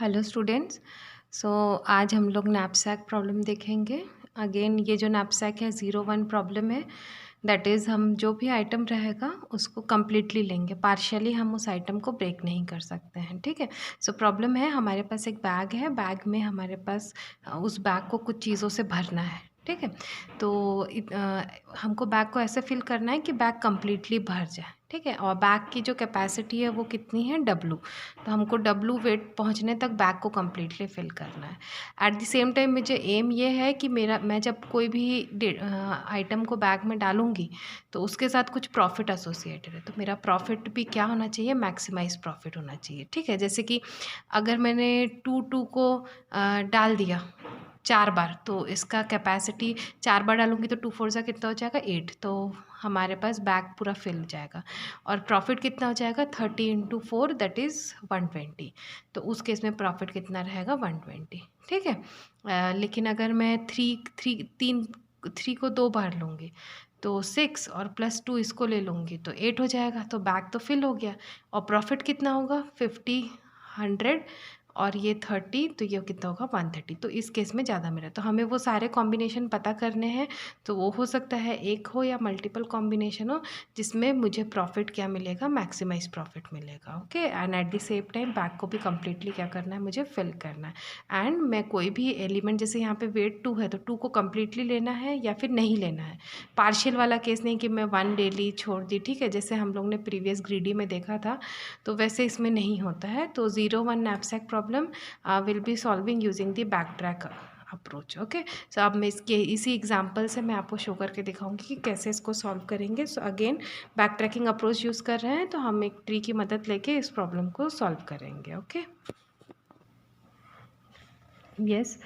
Hello students. सो आज हम लोग नैपसैक प्रॉब्लम देखेंगे। अगेन ये जो नैपसैक है 0-1 प्रॉब्लम है। दैट इज़ हम जो भी आइटम रहेगा उसको कम्प्लीटली लेंगे, पार्शियली हम उस आइटम को ब्रेक नहीं कर सकते हैं। ठीक है। सो प्रॉब्लम है, हमारे पास एक बैग है, बैग में हमारे पास उस बैग को कुछ चीज़ों से भरना है। ठीक है। तो हमको बैग को ऐसे फिल करना है कि बैग कम्प्लीटली भर जाए। ठीक है। और बैग की जो कैपेसिटी है वो कितनी है, W। तो हमको W वेट पहुंचने तक बैग को कम्प्लीटली फिल करना है। एट द सेम टाइम मुझे एम ये है कि मैं जब कोई भी आइटम को बैग में डालूंगी तो उसके साथ कुछ प्रॉफिट एसोसिएटेड है। तो मेरा प्रॉफिट भी क्या होना चाहिए, मैक्सिमाइज प्रॉफिट होना चाहिए। ठीक है। जैसे कि अगर मैंने 2 को डाल दिया 4 बार, तो इसका कैपेसिटी 4 बार डालूंगी तो 2 4 ज़ा कितना हो जाएगा, 8। तो हमारे पास बैग पूरा फिल हो जाएगा। और प्रॉफिट कितना हो जाएगा, 30 × 4 दैट इज़ 120। तो उस केस में प्रॉफिट कितना रहेगा, 120। ठीक है। लेकिन अगर मैं थ्री को 2 बार लूँगी तो 6 और +2 इसको ले लूँगी तो 8 हो जाएगा। तो बैग तो फिल हो गया। और प्रॉफिट कितना होगा, 50 100 और ये 30, तो ये कितना होगा, 130। तो इस केस में ज़्यादा मिला। तो हमें वो सारे कॉम्बिनेशन पता करने हैं। तो वो हो सकता है एक हो या मल्टीपल कॉम्बिनेशन हो, जिसमें मुझे प्रॉफिट क्या मिलेगा, मैक्सिमाइज प्रॉफिट मिलेगा। Okay. And at the same time bag को भी कम्प्लीटली क्या करना है, मुझे फिल करना है। एंड मैं कोई भी एलिमेंट, जैसे यहाँ पे वेट 2 है तो 2 को कम्प्लीटली लेना है या फिर नहीं लेना है। पार्शियल वाला केस नहीं कि मैं 1 डेली छोड़ दी। ठीक है। जैसे हम लोग ने प्रीवियस ग्रीडी में देखा था, तो वैसे इसमें नहीं होता है। तो 0-1 knapsack problem will be solving using the backtrack approach. Okay. So अब मैं इसी एग्जांपल से मैं आपको शो करके दिखाऊंगी कि कैसे इसको सॉल्व करेंगे। So again back tracking approach use कर रहे हैं, तो हम एक ट्री की मदद लेके इस प्रॉब्लम को सॉल्व करेंगे। ओके। यस।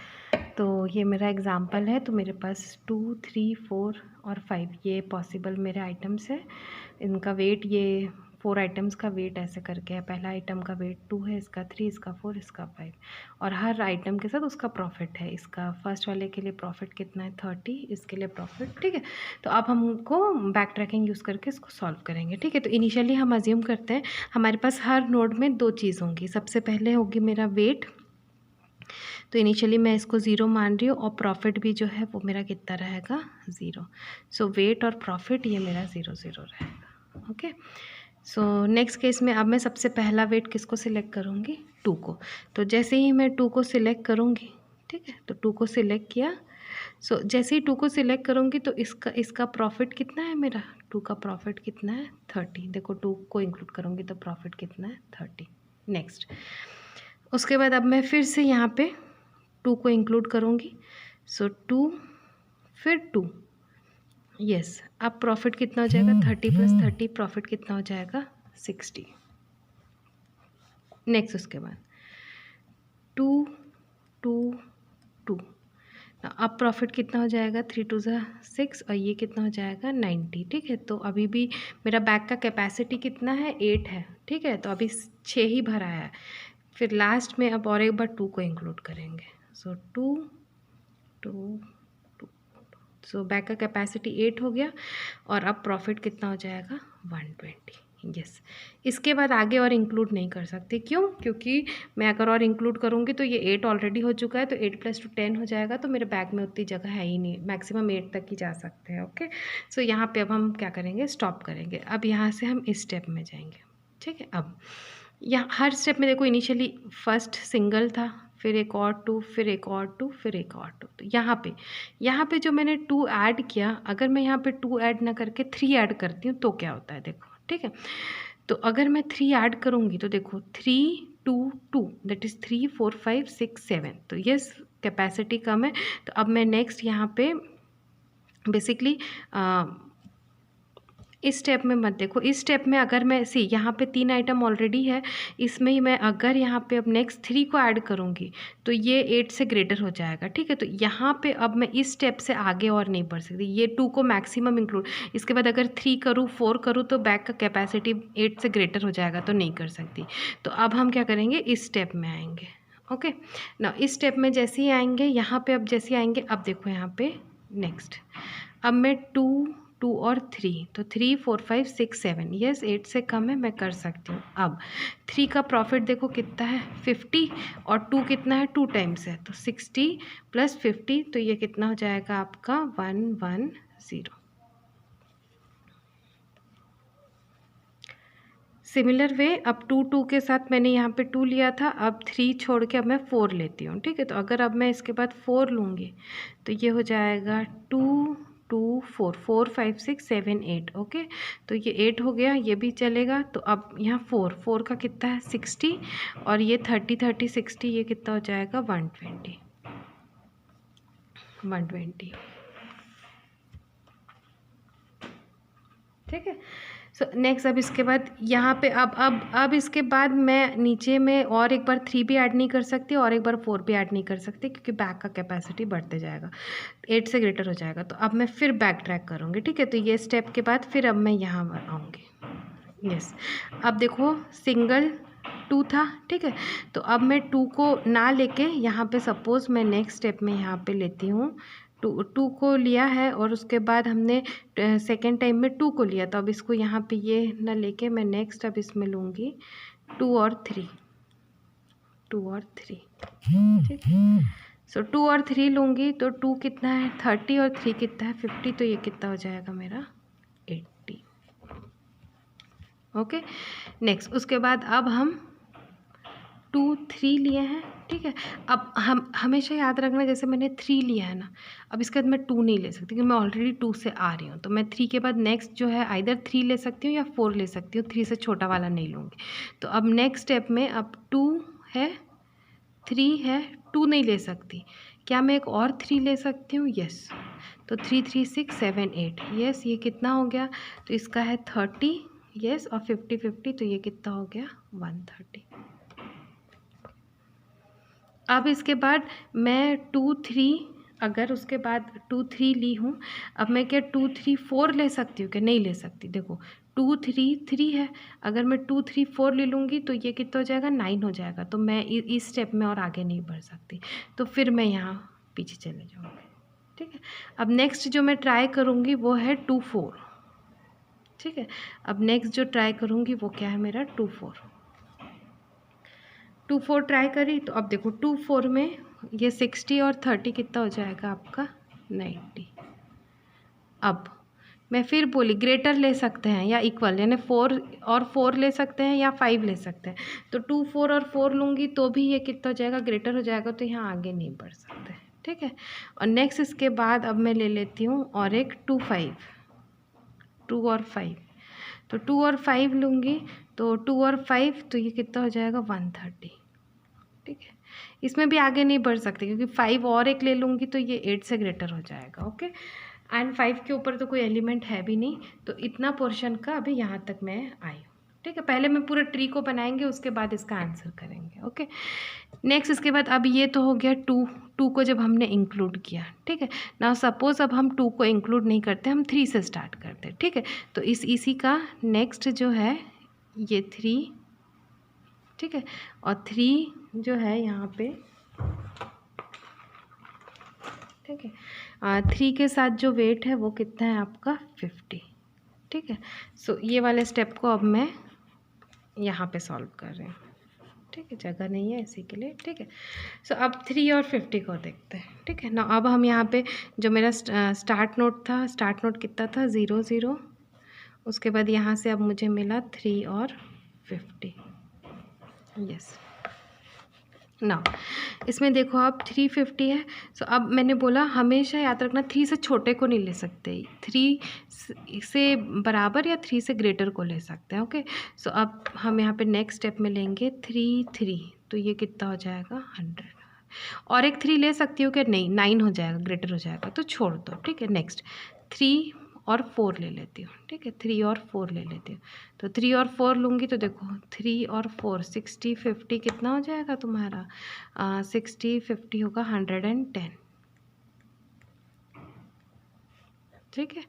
तो ये मेरा एग्ज़ाम्पल है। तो मेरे पास 2 3 4 और 5 ये पॉसिबल मेरे आइटम्स है। इनका वेट, ये 4 आइटम्स का वेट ऐसे करके है। पहला आइटम का वेट 2 है, इसका 3, इसका 4, इसका 5। और हर आइटम के साथ उसका प्रॉफिट है। इसका फर्स्ट वाले के लिए प्रॉफिट कितना है, 30, इसके लिए प्रॉफिट। ठीक है। तो अब हमको बैक ट्रैकिंग यूज़ करके इसको सॉल्व करेंगे। ठीक है। तो इनिशियली हम अज्यूम करते हैं हमारे पास हर नोड में 2 चीज़ होंगी। सबसे पहले होगी मेरा वेट। तो इनिशियली मैं इसको 0 मान रही हूँ और प्रॉफिट भी जो है वो मेरा कितना रहेगा, 0। सो वेट और प्रॉफिट ये मेरा 0 0 रहेगा। ओके। सो नेक्स्ट केस में अब मैं सबसे पहला वेट किसको सिलेक्ट करूँगी, 2 को। तो जैसे ही मैं 2 को सिलेक्ट करूँगी, ठीक है, तो 2 को सिलेक्ट किया। सो जैसे ही 2 को सिलेक्ट करूँगी तो इसका प्रॉफिट कितना है, मेरा 2 का प्रॉफिट कितना है, 30। देखो 2 को इंक्लूड करूँगी तो प्रॉफिट कितना है, 30। नेक्स्ट, उसके बाद अब मैं फिर से यहाँ पे 2 को इंक्लूड करूँगी। सो 2 फिर 2। यस। अब प्रॉफिट कितना हो जाएगा, 30 + 30 प्रॉफिट कितना हो जाएगा, 60। नेक्स्ट, उसके बाद 2 2 2। अब प्रॉफिट कितना हो जाएगा, 3 2 ज़ा 6 और ये कितना हो जाएगा, 90। ठीक है। तो अभी भी मेरा बैग का कैपेसिटी कितना है, 8 है। ठीक है। तो अभी 6 ही भरा है। फिर लास्ट में अब और एक बार 2 को इंक्लूड करेंगे। सो 2 2 2। सो बैग का कैपेसिटी 8 हो गया और अब प्रॉफिट कितना हो जाएगा, 120। यस। इसके बाद आगे और इंक्लूड नहीं कर सकते। क्यों? क्योंकि मैं अगर और इंक्लूड करूँगी तो ये 8 ऑलरेडी हो चुका है। तो 8 + 2 10 हो जाएगा। तो मेरे बैग में उतनी जगह है ही नहीं, मैक्सिमम 8 तक ही जा सकते हैं। ओके। सो यहाँ पे अब हम क्या करेंगे, स्टॉप करेंगे। अब यहाँ से हम इस स्टेप में जाएंगे। ठीक है। अब यहाँ हर स्टेप में देखो, इनिशियली फर्स्ट सिंगल था, फिर एक और 2, फिर एक और 2, फिर एक और 2। तो यहाँ पे जो मैंने 2 ऐड किया, अगर मैं यहाँ पे 2 ऐड ना करके 3 ऐड करती हूँ तो क्या होता है, देखो। ठीक है। तो अगर मैं 3 ऐड करूँगी तो देखो 3 2 2 दैट इज़ 3 4 5 6 7। तो यस, कैपेसिटी कम है। तो अब मैं नेक्स्ट यहाँ पे बेसिकली इस स्टेप में मत देखो। इस स्टेप में अगर मैं यहाँ पे 3 आइटम ऑलरेडी है, इसमें ही मैं अगर यहाँ पे अब नेक्स्ट 3 को ऐड करूँगी तो ये 8 से ग्रेटर हो जाएगा। ठीक है। तो यहाँ पे अब मैं इस स्टेप से आगे और नहीं बढ़ सकती। ये 2 को मैक्सिमम इंक्लूड, इसके बाद अगर 3 करूँ 4 करूँ तो बैग का कैपेसिटी 8 से ग्रेटर हो जाएगा, तो नहीं कर सकती। तो अब हम क्या करेंगे, इस स्टेप में आएंगे। ओके ना, इस स्टेप में जैसे ही आएंगे, यहाँ पे अब जैसे ही आएंगे, अब देखो यहाँ पे नेक्स्ट, अब मैं 2 2 और 3, तो 3 4 5 6 7, यस 8 से कम है, मैं कर सकती हूँ। अब 3 का प्रॉफिट देखो कितना है 50 और 2 कितना है 2 टाइम्स है, तो 60 + 50, तो ये कितना हो जाएगा आपका 110। सिमिलर वे अब 2 के साथ मैंने यहाँ पे 2 लिया था, अब 3 छोड़ के अब मैं 4 लेती हूँ, ठीक है। तो अगर अब मैं इसके बाद 4 लूँगी तो ये हो जाएगा 2 2 4 4 5 6 7 8, ओके। तो ये 8 हो गया, ये भी चलेगा। तो अब यहाँ 4 4 का कितना है 60 और ये 30 30 60, ये कितना हो जाएगा 120 120, ठीक है। सो नेक्स्ट अब इसके बाद यहाँ पे अब इसके बाद मैं नीचे में और एक बार 3 भी ऐड नहीं कर सकती और एक बार 4 भी ऐड नहीं कर सकती, क्योंकि बैक का कैपेसिटी बढ़ते जाएगा, 8 से ग्रेटर हो जाएगा। तो अब मैं फिर बैक ट्रैक करूँगी, ठीक है। तो ये स्टेप के बाद फिर अब मैं यहाँ आऊँगी, यस। अब देखो सिंगल 2 था, ठीक है। तो अब मैं 2 को ना लेके यहाँ पे सपोज़ मैं नेक्स्ट स्टेप में यहाँ पे लेती हूँ, 2 को लिया है और उसके बाद हमने सेकेंड टाइम में 2 को लिया, तो अब इसको यहाँ पे ये ना लेके मैं नेक्स्ट अब इसमें लूँगी 2 और 3, 2 और 3, ठीक है। सो 2 और 3 लूँगी, तो 2 कितना है 30 और 3 कितना है 50, तो ये कितना हो जाएगा मेरा 80, ओके। नेक्स्ट उसके बाद अब हम 2 3 लिए हैं, ठीक है। अब हम हमेशा याद रखना, जैसे मैंने 3 लिया है ना, अब इसके बाद मैं 2 नहीं ले सकती, क्योंकि मैं ऑलरेडी 2 से आ रही हूँ। तो मैं 3 के बाद नेक्स्ट जो है आइदर 3 ले सकती हूँ या 4 ले सकती हूँ, 3 से छोटा वाला नहीं लूँगी। तो अब नेक्स्ट स्टेप में अब 2 है 3 है, 2 नहीं ले सकती, क्या मैं एक और 3 ले सकती हूँ, यस। तो 3 3 6 7 8, यस। ये कितना हो गया, तो इसका है 30, यस, और 50 50, तो ये कितना हो गया 130। अब इसके बाद मैं 2 3, अगर उसके बाद 2 3 ली हूँ, अब मैं क्या 2 3 4 ले सकती हूँ क्या, नहीं ले सकती। देखो 2 3 3 है, अगर मैं 2 3 4 ले लूँगी तो ये कितना हो जाएगा 9 हो जाएगा, तो मैं इस स्टेप में और आगे नहीं बढ़ सकती, तो फिर मैं यहाँ पीछे चले जाऊँगी, ठीक है। अब नेक्स्ट जो मैं ट्राई करूँगी वो है 2 4, ठीक है। अब नेक्स्ट जो ट्राई करूँगी वो क्या है मेरा 2 4, 2 4 ट्राई करी, तो अब देखो 2 4 में ये 60 और 30 कितना हो जाएगा आपका 90। अब मैं फिर बोली ग्रेटर ले सकते हैं या इक्वल, यानी 4 और 4 ले सकते हैं या 5 ले सकते हैं। तो 2 4 और 4 लूँगी तो भी ये कितना हो जाएगा ग्रेटर हो जाएगा, तो यहाँ आगे नहीं बढ़ सकते, ठीक है। और नेक्स्ट इसके बाद अब मैं ले लेती हूँ और एक 2 5, 2 और 5, तो 2 और 5 लूँगी, तो 2 और 5 तो ये कितना हो जाएगा 130, ठीक है। इसमें भी आगे नहीं बढ़ सकते, क्योंकि 5 और एक ले लूँगी तो ये 8 से ग्रेटर हो जाएगा, ओके। एंड 5 के ऊपर तो कोई एलिमेंट है भी नहीं, तो इतना पोर्शन का अभी यहाँ तक मैं आई हूँ, ठीक है। पहले मैं पूरे ट्री को बनाएंगे, उसके बाद इसका आंसर करेंगे, ओके। नेक्स्ट इसके बाद अब ये तो हो गया 2 को जब हमने इंक्लूड किया, ठीक है ना। सपोज़ अब हम 2 को इंक्लूड नहीं करते, हम 3 से स्टार्ट करते हैं, ठीक है। तो इसी का नेक्स्ट जो है ये 3, ठीक है, और 3 जो है यहाँ पे, ठीक है, 3 के साथ जो वेट है वो कितना है आपका 50, ठीक है। सो ये वाले स्टेप को अब मैं यहाँ पे सॉल्व कर रही हूँ, ठीक है, जगह नहीं है इसी के लिए, ठीक है। सो अब 3 और 50 को देखते हैं, ठीक है ना। अब हम यहाँ पे जो मेरा स्टार्ट नोट था, स्टार्ट नोट कितना था 0 0, उसके बाद यहाँ से अब मुझे मिला 3 और 50, यस। ना इसमें देखो आप 350 है, सो अब मैंने बोला हमेशा याद रखना 3 से छोटे को नहीं ले सकते, 3 से बराबर या 3 से ग्रेटर को ले सकते हैं, ओके। सो अब हम यहाँ पे नेक्स्ट स्टेप में लेंगे 3 3, तो ये कितना हो जाएगा 100, और एक 3 ले सकती हो क्या, नहीं 9 हो जाएगा, ग्रेटर हो जाएगा, तो छोड़ दो, ठीक है। नेक्स्ट 3 और 4 ले लेती हूँ, ठीक है, 3 और 4 ले लेती हूँ, तो 3 और 4 लूँगी, तो देखो 3 और 4 60 50 कितना हो जाएगा तुम्हारा 60 50 होगा 110, ठीक है।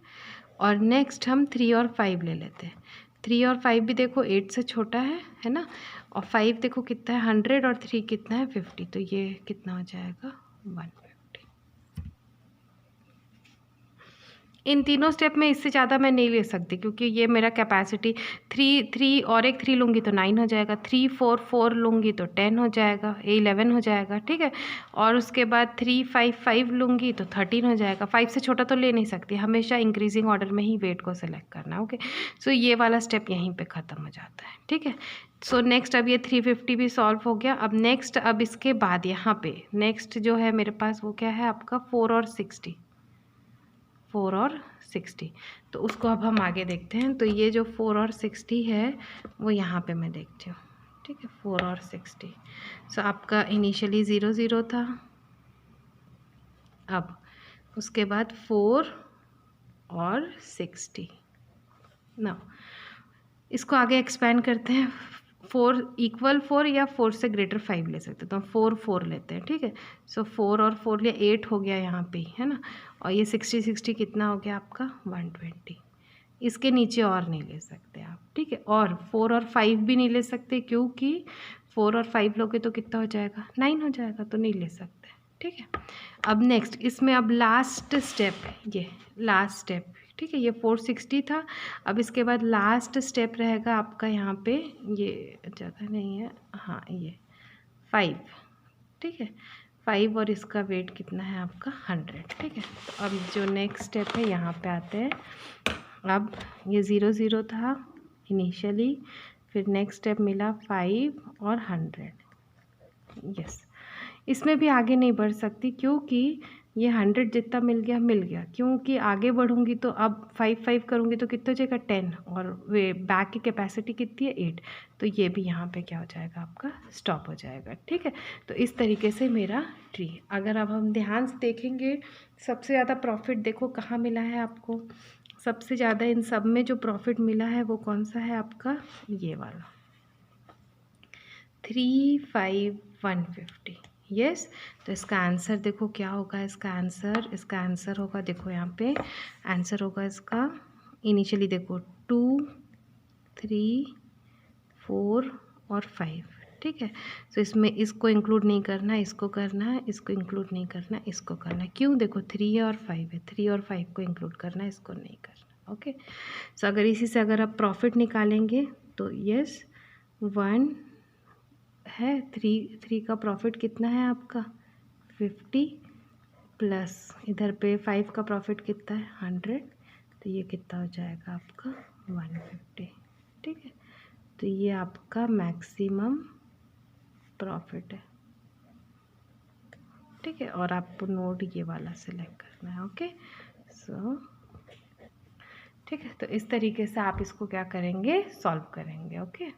और नेक्स्ट हम 3 और 5 ले लेते हैं, 3 और 5 भी देखो 8 से छोटा है ना, और 5 देखो कितना है 100 और 3 कितना है 50, तो ये कितना हो जाएगा 150। इन तीनों स्टेप में इससे ज़्यादा मैं नहीं ले सकती, क्योंकि ये मेरा कैपेसिटी 3 और एक 3 लूँगी तो 9 हो जाएगा, 3 4 4 लूँगी तो 10 हो जाएगा, 11 हो जाएगा, ठीक है। और उसके बाद 3 5 5 लूँगी तो 13 हो जाएगा। 5 से छोटा तो ले नहीं सकती, हमेशा इंक्रीजिंग ऑर्डर में ही वेट को सेलेक्ट करना है। ओके, सो ये वाला स्टेप यहीं पे ख़त्म हो जाता है, ठीक है। सो नेक्स्ट अब ये 350 भी सॉल्व हो गया। अब नेक्स्ट, अब इसके बाद यहाँ पे नेक्स्ट जो है मेरे पास वो क्या है आपका 4 और 60, 4 और 60। तो उसको अब हम आगे देखते हैं। तो ये जो 4 और 60 है वो यहाँ पे मैं देखती हूँ, ठीक है, 4 और 60। सो आपका इनिशियली 0 0 था, अब उसके बाद 4 और 60। ना इसको आगे एक्सपेंड करते हैं। 4 इक्वल 4 या 4 से ग्रेटर 5 ले सकते, तो हम 4 4 लेते हैं, ठीक है। सो 4 और 4 लिया, 8 हो गया यहाँ पे, है ना। और ये 60 60 कितना हो गया आपका 120। इसके नीचे और नहीं ले सकते आप, ठीक है। और 4 और 5 भी नहीं ले सकते, क्योंकि 4 और 5 लोगे तो कितना हो जाएगा 9 हो जाएगा, तो नहीं ले सकते, ठीक है। अब नेक्स्ट इसमें अब लास्ट स्टेप, ये लास्ट स्टेप, ठीक है। ये 460 था। अब इसके बाद लास्ट स्टेप रहेगा आपका यहाँ पे, ये जगह नहीं है, हाँ ये 5, ठीक है, 5 और इसका वेट कितना है आपका 100, ठीक है। तो अब जो नेक्स्ट स्टेप है यहाँ पे आते हैं। अब ये 0 0 था इनिशियली, फिर नेक्स्ट स्टेप मिला 5 और 100, यस। इसमें भी आगे नहीं बढ़ सकती, क्योंकि ये 100 जितना मिल गया, क्योंकि आगे बढ़ूंगी तो अब 5 5 करूँगी तो कितना हो जाएगा 10, और वे बैक की कैपेसिटी कितनी है 8, तो ये भी यहाँ पे क्या हो जाएगा आपका स्टॉप हो जाएगा, ठीक है। तो इस तरीके से मेरा ट्री, अगर अब हम ध्यान से देखेंगे, सबसे ज़्यादा प्रॉफिट देखो कहाँ मिला है आपको। सबसे ज़्यादा इन सब में जो प्रॉफिट मिला है वो कौन सा है आपका, ये वाला 3 5 150, यस। तो इसका आंसर देखो क्या होगा, इसका आंसर होगा, देखो यहाँ पे आंसर होगा इसका इनिशियली देखो 2 3 4 और 5, ठीक है। तो इसमें इसको इंक्लूड नहीं करना, इसको करना है, इसको इंक्लूड नहीं करना, इसको करना है। क्यों, देखो 3 और 5 है, 3 और 5 को इंक्लूड करना है, इसको नहीं करना, ओके। सो अगर इसी से अगर आप प्रॉफिट निकालेंगे तो यस 1 है, 3 का प्रॉफिट कितना है आपका 50, प्लस इधर पे 5 का प्रॉफिट कितना है 100, तो ये कितना हो जाएगा आपका 150, ठीक है। तो ये आपका मैक्सिमम प्रॉफिट है, ठीक है। और आपको नोड ये वाला सिलेक्ट करना है, ओके। सो ठीक है, तो इस तरीके से आप इसको क्या करेंगे, सॉल्व करेंगे, ओके।